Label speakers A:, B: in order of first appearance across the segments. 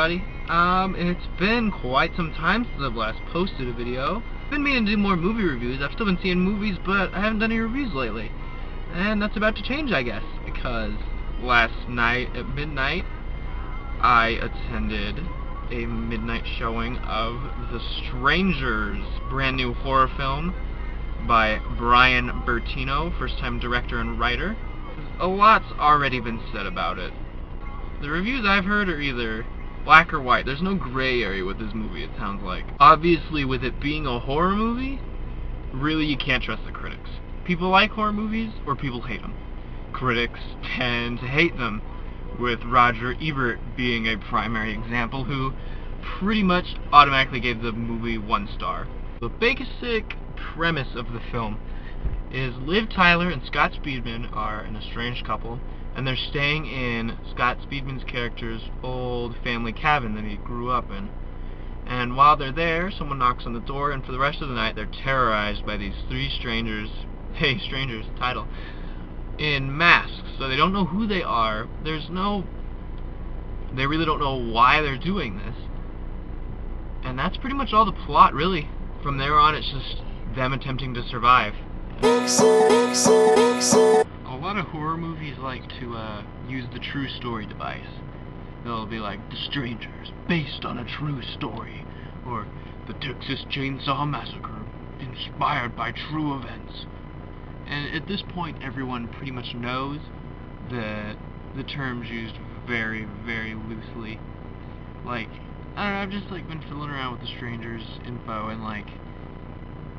A: everybody. It's been quite some time since I've last posted a video. I've been meaning to do more movie reviews. I've still been seeing movies, but I haven't done any reviews lately. And that's about to change, I guess, because last night at midnight, I attended a midnight showing of The Strangers, brand new horror film by Brian Bertino, first-time director and writer. A lot's already been said about it. The reviews I've heard are either black or white. There's no gray area with this movie, it sounds like. Obviously, with it being a horror movie, really you can't trust the critics. People like horror movies, or people hate them. Critics tend to hate them, with Roger Ebert being a primary example, who pretty much automatically gave the movie 1 star. The basic premise of the film is Liv Tyler and Scott Speedman are an estranged couple, and they're staying in Scott Speedman's character's old family cabin that he grew up in. And while they're there, someone knocks on the door, and for the rest of the night they're terrorized by these 3 strangers, hey, strangers, title, in masks. So they don't know who they are. They really don't know why they're doing this. And that's pretty much all the plot, really. From there on, it's just them attempting to survive. A lot of horror movies like to use the true story device. They'll be like, The Strangers, based on a true story, or The Texas Chainsaw Massacre, inspired by true events. And at this point, everyone pretty much knows that the term's used very, very loosely. Like, I don't know, I've just been fiddling around with The Strangers info, and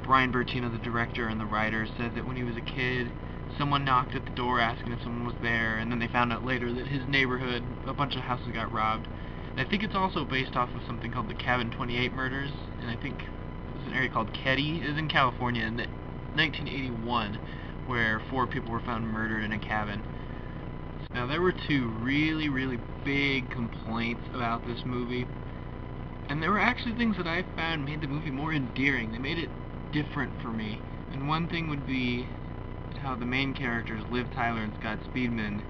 A: Brian Bertino, the director and the writer, said that when he was a kid, someone knocked at the door asking if someone was there, and then they found out later that his neighborhood, a bunch of houses got robbed. And I think it's also based off of something called the Cabin 28 murders, and I think there's an area called Keddie, is in California, in 1981, where 4 people were found murdered in a cabin. Now, there were 2 really, really big complaints about this movie, and there were actually things that I found made the movie more endearing. They made it different for me. And one thing would be how the main characters, Liv Tyler and Scott Speedman,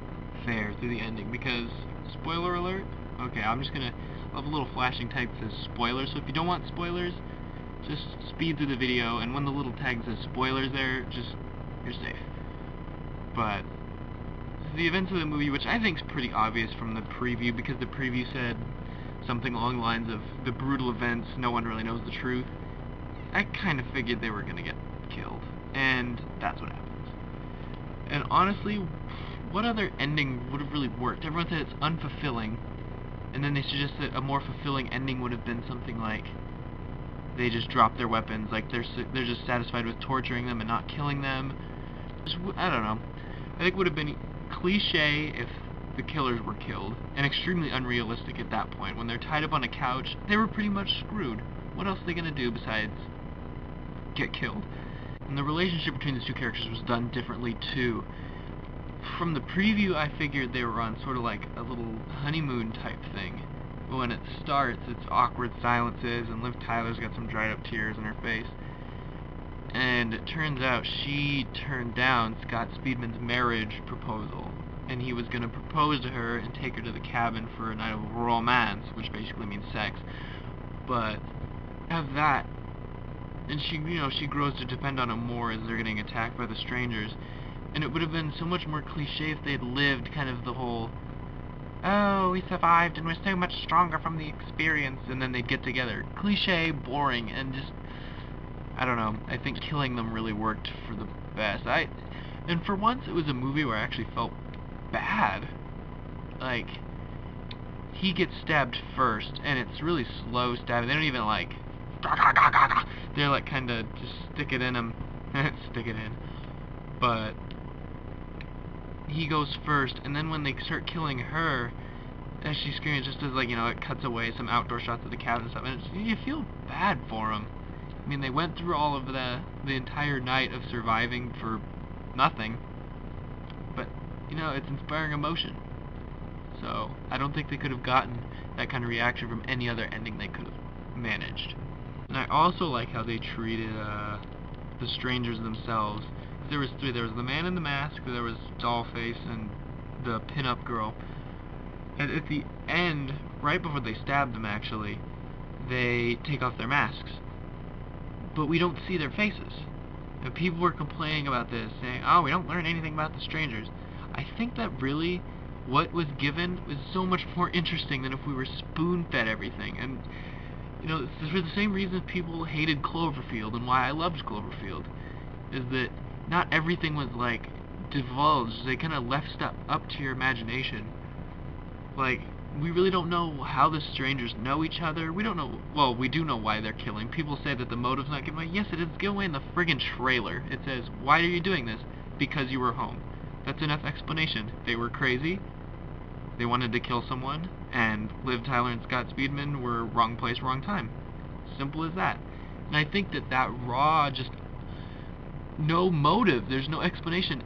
A: fare through the ending. Because, spoiler alert, okay, I'll have a little flashing tag that says spoilers, so if you don't want spoilers, just speed through the video, and when the little tag says spoilers there, you're safe. But the events of the movie, which I think is pretty obvious from the preview, because the preview said something along the lines of the brutal events, no one really knows the truth, I kind of figured they were going to get killed, and that's what happens. And honestly, what other ending would have really worked? Everyone said it's unfulfilling, and then they suggested a more fulfilling ending would have been something like they just drop their weapons, like they're just satisfied with torturing them and not killing them. I don't know. I think it would have been cliche if the killers were killed, and extremely unrealistic at that point. When they're tied up on a couch, they were pretty much screwed. What else are they going to do besides get killed? And the relationship between these 2 characters was done differently too. From the preview, I figured they were on sort of like a little honeymoon type thing. But when it starts, it's awkward silences, and Liv Tyler's got some dried up tears in her face. And it turns out she turned down Scott Speedman's marriage proposal, and he was going to propose to her and take her to the cabin for a night of romance, which basically means sex. But have that, and she grows to depend on him more as they're getting attacked by the strangers. And it would have been so much more cliche if they'd lived kind of the whole, oh, we survived and we're so much stronger from the experience, and then they'd get together. Cliche, boring, and just, I don't know, I think killing them really worked for the best. And for once it was a movie where I actually felt bad. Like, he gets stabbed first, and it's really slow stabbing. They don't even they're kinda just stick it in him. Stick it in. But he goes first, and then when they start killing her, as she screams, just as it cuts away some outdoor shots of the cabin and stuff, and you feel bad for them. I mean, they went through all of the entire night of surviving for nothing, but it's inspiring emotion. So I don't think they could have gotten that kind of reaction from any other ending they could have managed. And I also like how they treated the strangers themselves. There was 3. There was the man in the mask, there was Dollface, and the pin-up girl. And at the end, right before they stab them actually, they take off their masks. But we don't see their faces. And people were complaining about this, saying, oh, we don't learn anything about the strangers. I think that really what was given was so much more interesting than if we were spoon-fed everything. And, you know, for the same reason people hated Cloverfield and why I loved Cloverfield, is that not everything was, like, divulged. They kind of left stuff up to your imagination. Like, we really don't know how the strangers know each other. We don't know, well, we do know why they're killing. People say that the motive's not given away. Yes, it is given away in the friggin' trailer. It says, why are you doing this? Because you were home. That's enough explanation. They were crazy, they wanted to kill someone, and Liv Tyler and Scott Speedman were wrong place, wrong time. Simple as that. And I think that that raw, just no motive, there's no explanation,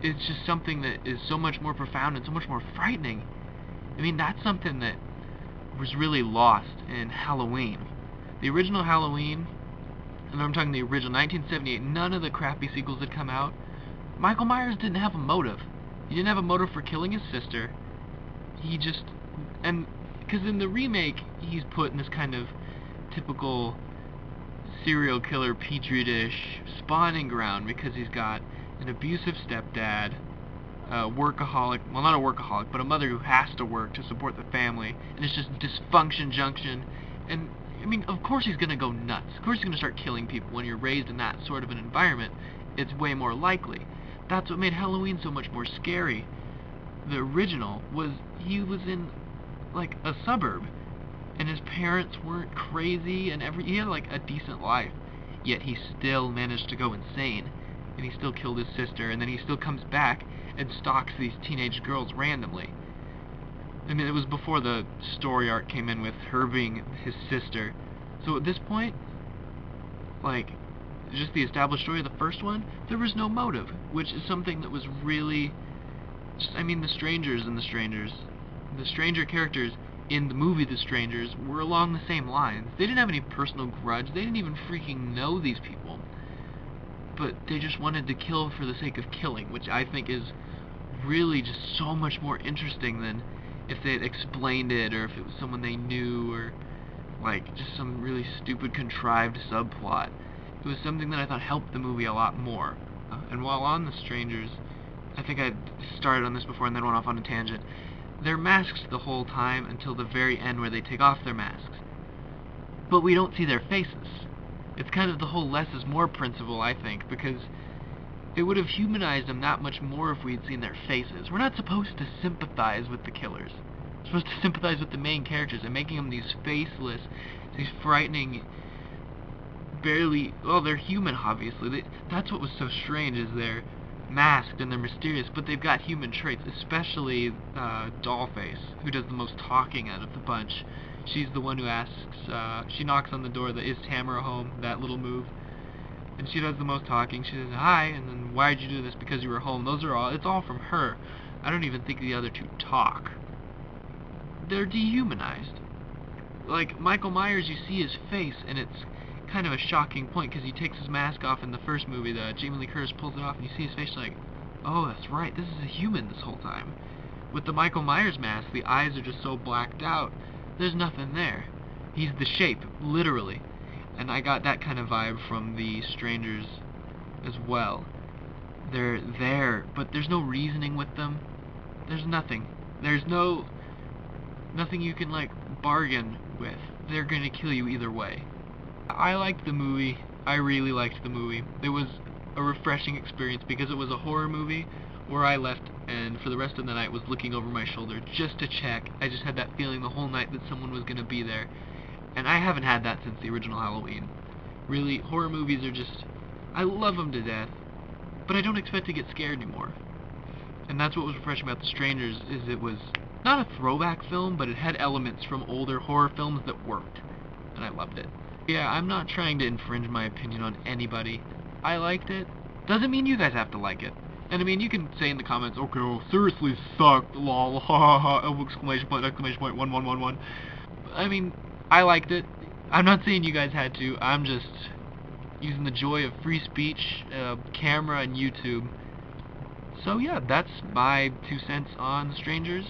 A: it's just something that is so much more profound and so much more frightening. I mean, that's something that was really lost in Halloween. The original Halloween, and I'm talking the original 1978, none of the crappy sequels had come out. Michael Myers didn't have a motive. He didn't have a motive for killing his sister. He just, and because in the remake, he's put in this kind of typical serial killer petri dish spawning ground because he's got an abusive stepdad, a workaholic, well, not a workaholic, but a mother who has to work to support the family, and it's just dysfunction junction. And I mean, of course he's gonna go nuts. Of course he's gonna start killing people. When you're raised in that sort of an environment, it's way more likely. That's what made Halloween so much more scary. The original was, he was in like a suburb, and his parents weren't crazy, and he had like a decent life, yet he still managed to go insane, and he still killed his sister, and then he still comes back and stalks these teenage girls randomly. I mean, it was before the story arc came in with her being his sister. So at this point, like, just the established story of the first one, there was no motive, which is something that was really just, I mean, the stranger characters in the movie The Strangers were along the same lines. They didn't have any personal grudge. They didn't even freaking know these people. But they just wanted to kill for the sake of killing, which I think is really just so much more interesting than if they had explained it, or if it was someone they knew, or like just some really stupid contrived subplot. It was something that I thought helped the movie a lot more. And while on The Strangers, I think I started on this before and then went off on a tangent. They're masked the whole time until the very end where they take off their masks. But we don't see their faces. It's kind of the whole less is more principle, I think, because it would have humanized them that much more if we'd seen their faces. We're not supposed to sympathize with the killers. We're supposed to sympathize with the main characters, and making them these faceless, these frightening, barely, well, they're human, obviously. That's what was so strange, is they're masked and they're mysterious, but they've got human traits, especially Dollface, who does the most talking out of the bunch. She's the one who asks, she knocks on the door, is Tamara home, that little move, and she does the most talking. She says, hi, and then, why'd you do this? Because you were home. Those are all, it's all from her. I don't even think the other two talk. They're dehumanized. Like, Michael Myers, you see his face, and it's kind of a shocking point, because he takes his mask off in the first movie. Jamie Lee Curtis pulls it off, and you see his face like, oh, that's right, this is a human this whole time. With the Michael Myers mask, the eyes are just so blacked out, there's nothing there. He's the shape, literally. And I got that kind of vibe from The Strangers as well. They're there, but there's no reasoning with them. There's nothing. There's nothing you can, like, bargain with. They're gonna kill you either way. I liked the movie. I really liked the movie. It was a refreshing experience because it was a horror movie where I left and for the rest of the night was looking over my shoulder just to check. I just had that feeling the whole night that someone was going to be there. And I haven't had that since the original Halloween. Really, horror movies are just, I love them to death, but I don't expect to get scared anymore. And that's what was refreshing about The Strangers, is it was not a throwback film, but it had elements from older horror films that worked. And I loved it. Yeah, I'm not trying to infringe my opinion on anybody. I liked it. Doesn't mean you guys have to like it. And I mean, you can say in the comments, okay, well, seriously sucked, lol, ha ha ha, exclamation point, 1111. I mean, I liked it. I'm not saying you guys had to. I'm just using the joy of free speech, camera, and YouTube. So yeah, that's my 2 cents on The Strangers.